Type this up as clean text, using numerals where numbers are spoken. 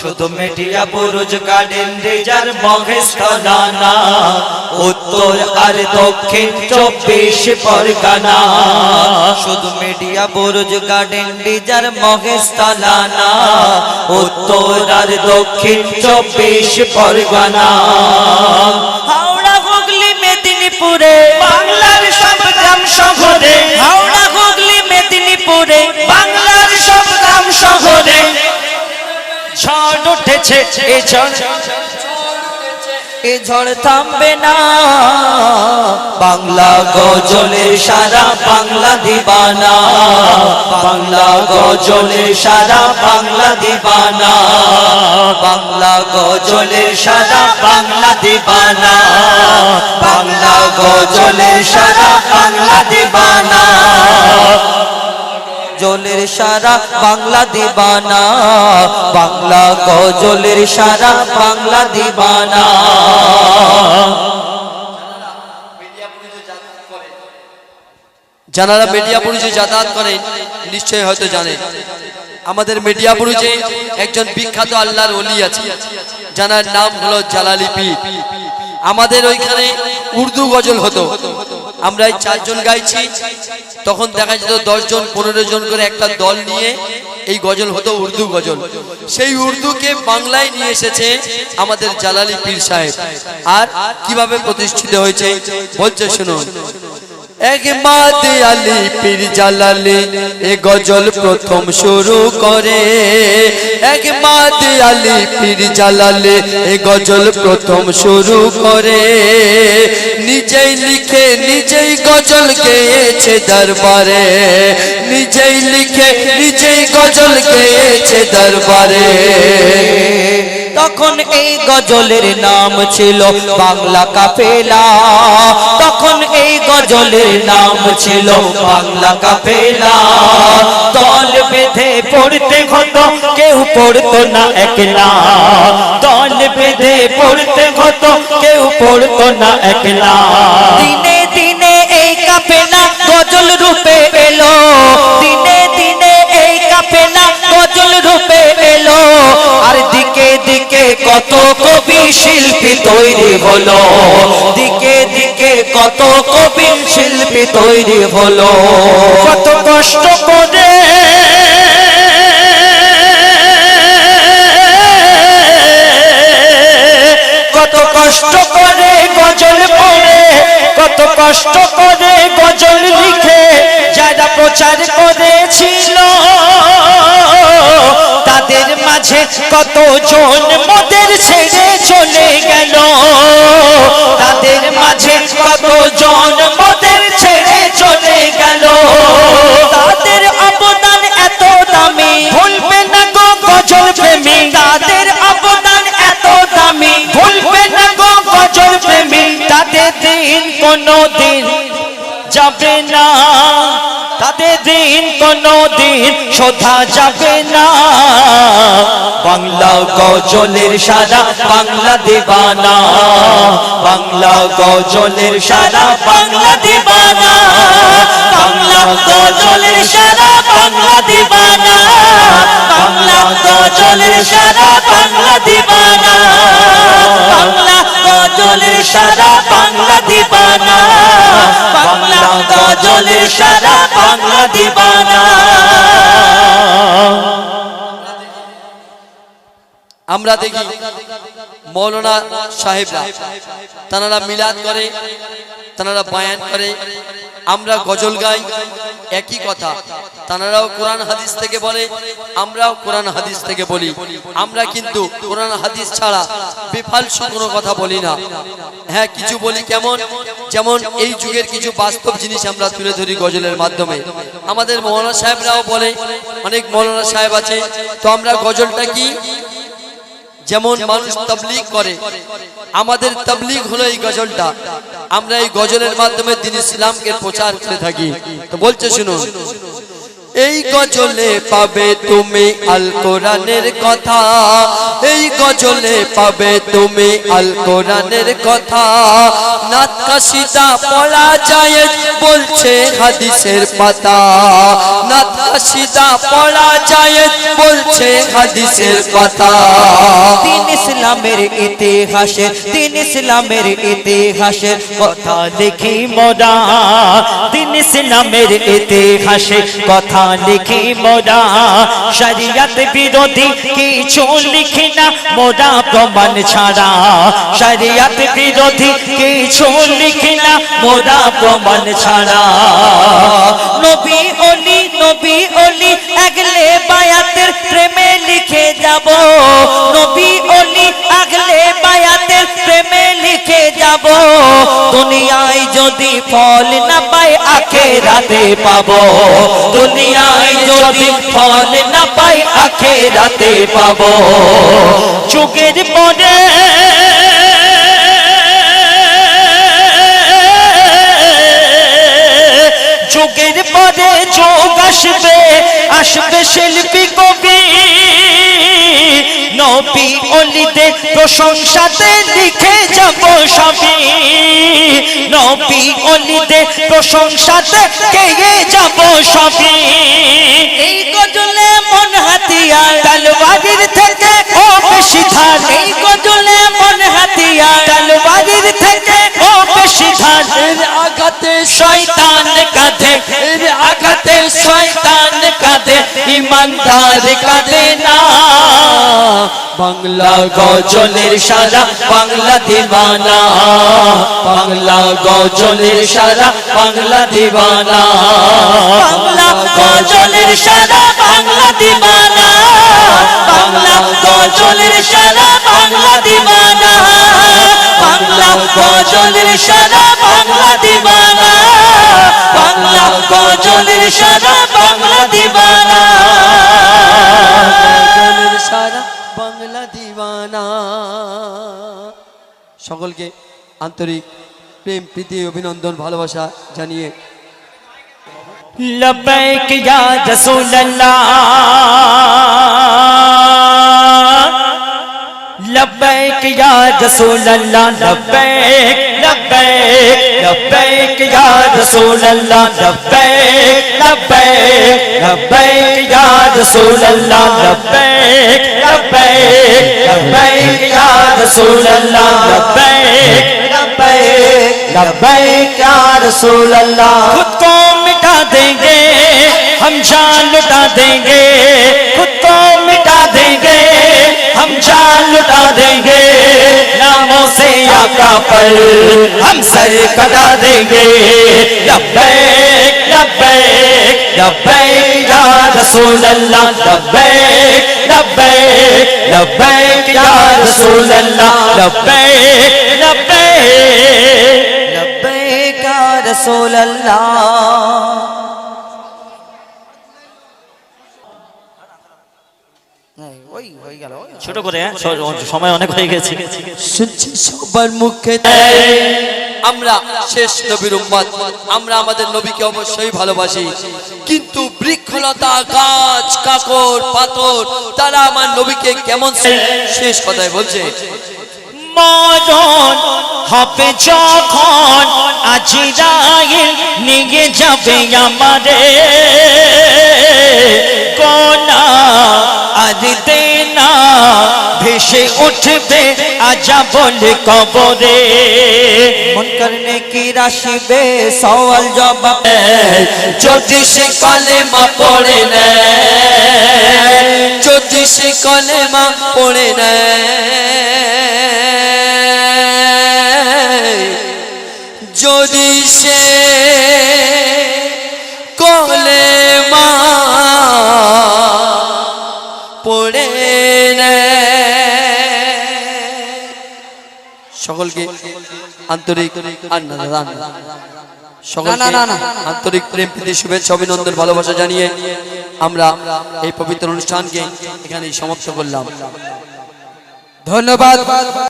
শুধু media Buruj garden রিজার মহেশতলানা উত্তর আর দক্ষিণ 24 পরগনা শুধু মিডিয়া বুরুজ গার্ডেন রিজার মহেশতলানা উত্তর আর দক্ষিণ 24 পরগনা হাওড়া হুগলি মেদিনীপুরে বাংলার সব গ্রাম শহরে হাওড়া হুগলি মেদিনীপুরে বাংলার সব গ্রাম শহরে ঝড় উঠেছে এ ঝড় থামবে না বাংলা গজলের সারা বাংলা দিবানা বাংলা গজলের সারা বাংলা দিবানা বাংলা গজলের সারা বাংলা দিবানা বাংলা গজলের সারা বাংলা দিবানা গজলের সারা বাংলা দিবানা বাংলা গজলের সারা বাংলা দিবানা যারা মিডিয়াপুরে যাতায়াত করেন নিশ্চয়ই হয়তো জানেন আমাদের মিডিয়াপুরে একজন বিখ্যাত আল্লাহর ওলি আছে যার নাম হলো জালালি পীর আমাদের ওইখানে উর্দু গজল হতো আমরা এই 4 জন গাইছি তখন দেখা যেত 10 জন 15 জন করে একটা দল নিয়ে এই গজল হতো উর্দু গজল সেই উর্দুকে বাংলায় নিয়ে এসেছে আমাদের জালালি পীর সাহেব আর কিভাবে প্রতিষ্ঠিত হয়েছে বলছে শুনুন এক মাদে আলী পীর জালালি এ গজল প্রথম শুরু করে এক মাদে আলী পীর জালালি এ গজল প্রথম শুরু করে নিজেই লিখে নিজেই গজল গেয়েছে দরবারে নিজেই লিখে নিজেই গজল গেয়েছে দরবারে তখন এই গজলের নাম ছিল বাংলা কাফেলা তখন এই গজলের নাম ছিল বাংলা কাফেলা দল বেঁধে পড়তে হতো কেউ পড়তো না একলা দল বেঁধে পড়তে হতো কেউ পড়তো না একলা দিনে দিনে এই কাফেলা গজল রূপে এলো দিনে দিনে এই কাফেলা গজল রূপে এলো আর দিকে দিকে কত কবি শিল্পী তৈরি হলো দিকে দিকে কত কবি শিল্পী তৈরি হলো কত কষ্ট করে কত কষ্ট করে গজল পড়ে কত কষ্ট করে গজল লিখে যারা প্রচার করেছিল তাদের মাঝে কত জন মোদের ছেড়ে চলে গেল তাদের মাঝে কত জন মোদের ছেড়ে চলে গেল তাদের অবদান এত দামি ভুলবে না গো গজল প্রেমী তাদের অবদান এত দামি ভুলবে না গো গজল প্রেমী তাদের দিন কোনো দিন যাবে না তাদের দিন কোনো দিন শোধা যাবে না বাংলা গজলের সারা বাংলা দিবানা বাংলা গজলের সারা বাংলা দিবানা বাংলা গজলের সারা বাংলা দিবানা বাংলা গজলের সারা বাংলা দিবানা বাংলা গজলের সারা বাংলা দিবানা বাংলা গজলের সারা বাংলা দিবানা আমরা দেখি মৌলানা সাহেবরা তারা মিলাদ করে তারা বয়ান করে আমরা গজল গাই একই কথা তারাও কোরআন হাদিস থেকে বলে আমরাও কোরআন হাদিস থেকে বলি আমরা কিন্তু কোরআন হাদিস ছাড়া বেফালতু কোনো কথা বলি না হ্যাঁ কিছু বলি কেমন যেমন এই যুগের কিছু বাস্তব জিনিস আমরা তুলে ধরি গজলের মাধ্যমে আমাদের মৌলানা সাহেবরাও বলে অনেক মৌলানা সাহেব আছে তো আমরা গজলটা কি যেমন মানুষ তাবলীগ করে আমাদের তাবলীগ হলো এই গজলটা আমরা এই গজলের মাধ্যমে দ্বীন ইসলামকে প্রচার করে থাকি তো বলছে শুনুন এই গজলে পাবে তুমি আল কোরআনের কথা, এই গজলে পাবে তুমি আল কোরআনের কথা। নাত কাশিদা পড়া যায় বলছে হাদিসের পাতা, নাত কাশিদা পড়া যায় বলছে হাদিসের কথা। দিন ইসলামের ইতিহাসে, দিন ইসলামের ইতিহাসে কথা লিখি মোরা, দিন ইসলামের ইতিহাসে কথা লিখি মোরা। শরিয়ত বিরোধী কিছু লিখি না মোরা প্রমাণ ছাড়া, শরিয়ত বিরোধী কিছু লিখি না মোরা প্রমাণ ছাড়া। নবী ওলি, নবী ওলি আগলে বায়াতের প্রেমে লিখে যাব, নবী ওলি আগলে বায়াতের প্রেমে লিখে যাব। দুনিয়ায় যদি ফল না পাই আখিরাতে পাবো, দুনিয়ায় যদি ফল না পাই আখিরাতে পাবো। যুগের পরে যুগের পরে যুগ আসবে, আসবে শিল্পী কবি, নবী ওলিদের প্রশংসাতে লিখে যাব সবই, নবী ওলিদের প্রশংসাতে গেয়ে যাব সবই। এই গজলে মন হাতিয়ার তলবারির থেকে ও বেশি ধার, এই গজলে মন হাতিয়ার তলবারির থেকে ও বেশি ধার। এর আঘাতে শয়তান কাঁধে, এর আঘাতে শয়তান কাঁধে, ইমানদার কাঁধে না। বাংলা গজলের সারা বাংলা দিওয়ানা, বাংলা গজলের সারা বাংলা দিওয়ানা, বাংলা গজলের সারা বাংলা দিওয়ানা, বাংলা গজলের সারা বাংলা দিওয়ানা, বাংলা গজলের সারা বাংলা দিওয়ানা, বাংলা গজলের সারা বাংলা দিওয়ানা, গজলের সারা বাংলা দিওয়ানা। সকলকে আন্তরিক প্রেম প্রীতি অভিনন্দন ভালোবাসা জানিয়ে লব্বৈক ইয়া রাসূলুল্লাহ, লব্বৈক ইয়া রাসূলুল্লাহ, লব্বৈক লব্বৈক লব্বৈক ইয়া রাসূলুল্লাহ, লব্বৈক লব্বৈক লব্বৈক ইয়া রাসূলুল্লাহ, লব্বৈক লব্বৈক লব্বৈক ইয়া রাসূলুল্লাহ, লব্বৈক लब्बैक लब्बैक या रसूल अल्लाह। खुद को मिटा देंगे हम जान लुटा देंगे, खुद को मिटा देंगे हम जान लुटा देंगे, नामों से आका पर हम सर कटा देंगे। लब्बैक लब्बैक लब्बैक या रसूल अल्लाह, लब्बैक लब्बैक लब्बैक या रसूल अल्लाह, लब्बैक लब्बैक लब्बैक या रसूल अल्लाह। ছোট করে সময় অনেক হয়ে গেছে। শুনছি সবার মুখে আমরা শেষ নবীর উম্মত, আমরা আমাদের নবীকে অবশ্যই ভালোবাসি, কিন্তু বৃক্ষলতা গাছ কাকর পাথর তারা আমার নবীকে কেমন শেষ কথায় বলছে। মরণ হবে যখন আজরাইল নিয়ে যাবে আমারে, কোনা আর দেনা ভেসে উঠবে আজা বলে কবরে। মন করনে কি রাশিবে সওয়াল জবাব, যদি সে কলেমা পড়ে নেয়, যদি সে কলেমা পড়ে নেয়, যদি সে কলেমা পড়ে নেয়। সকলকে আন্তরিক আন্তরিক প্রেম প্রীতি শুভেচ্ছা অভিনন্দন ভালোবাসা জানিয়ে আমরা এই পবিত্র অনুষ্ঠানকে এখানেই সমাপ্ত করলাম। ধন্যবাদ।